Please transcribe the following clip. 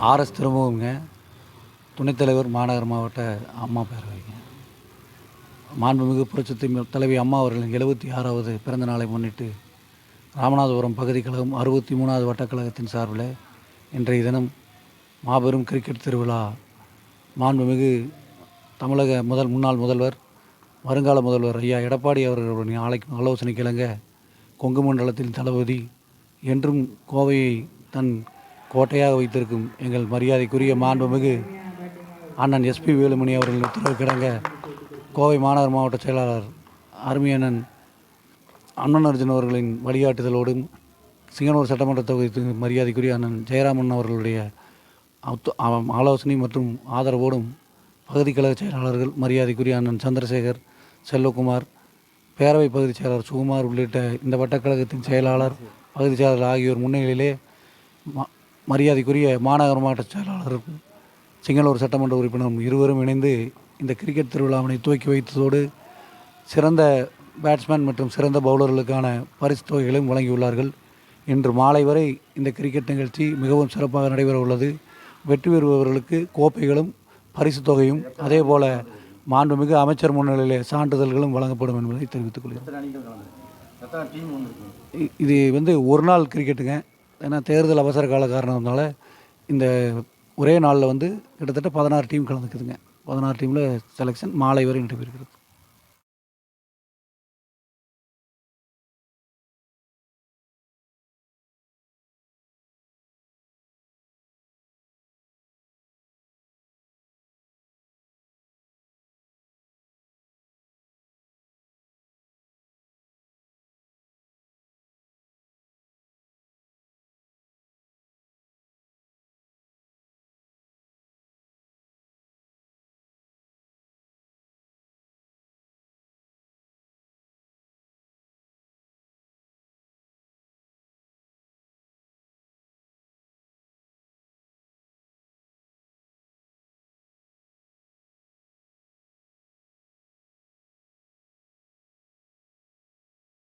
RS திரும்பவுங்க, துணைத் தலைவர் மாநகர மாவட்ட அம்மா பேரவைங்க. மாண்புமிகு புரட்சித் தலைவி அம்மா அவர்களின் 76வது பிறந்த நாளை முன்னிட்டு ராமநாதபுரம் பகுதி கழகம் 63வது வட்டக்கழகத்தின் சார்பில் இன்றைய தினம் மாபெரும் கிரிக்கெட் திருவிழா மாண்புமிகு தமிழக முன்னாள் முதல்வர் வருங்கால முதல்வர் ஐயா எடப்பாடி அவர்களுடைய ஆலோசனைக்கு இணங்க கொங்கு மண்டலத்தின் தளபதி என்றும் கோவையை தன் கோட்டையாக வைத்திருக்கும் எங்கள் மரியாதைக்குரிய மாண்புமிகு அண்ணன் எஸ்பி வேலுமணி அவர்கள் உத்தரவுக்கிணங்க கோவை மாநகர மாவட்ட செயலாளர் அருமையண்ணன் அண்ணன் அர்ஜுன் அவர்களின் வழிகாட்டுதலோடும் சிங்கனூர் சட்டமன்ற தொகுதி மரியாதைக்குரிய அண்ணன் ஜெயராமன் அவர்களுடைய ஆலோசனை மற்றும் ஆதரவோடும் பகுதி கழக செயலாளர்கள் மரியாதைக்குரிய அண்ணன் சந்திரசேகர், செல்வகுமார், பேரவை பகுதி செயலாளர் சுகுமார் உள்ளிட்ட இந்த வட்டக்கழகத்தின் செயலாளர், பகுதி செயலாளர் ஆகியோர் முன்னிலையிலே மரியாதைக்குரிய மாநகர மாவட்ட செயலாளர் சிங்களூர் சட்டமன்ற உறுப்பினர் இருவரும் இணைந்து இந்த கிரிக்கெட் திருவிழாவினை துவக்கி வைத்ததோடு சிறந்த பேட்ஸ்மேன் மற்றும் சிறந்த பவுலர்களுக்கான பரிசு தொகைகளையும் வழங்கியுள்ளார்கள். இன்று மாலை வரை இந்த கிரிக்கெட் நிகழ்ச்சி மிகவும் சிறப்பாக நடைபெற உள்ளது. வெற்றி பெறுபவர்களுக்கு கோப்பைகளும் பரிசு தொகையும் அதேபோல் மாண்புமிகு அமைச்சர் முன்னிலையிலே சான்றிதழ்களும் வழங்கப்படும் என்பதை தெரிவித்துக் கொள்கிறேன். இது ஒரு நாள் கிரிக்கெட்டுங்க. ஏன்னா தேர்தல் அவசர கால காரணத்தினால இந்த ஒரே நாளில் கிட்டத்தட்ட 16 டீம் கலந்துக்குதுங்க. 16 டீமில் செலெக்ஷன் மாலை வரை நடைபெறுகிறது.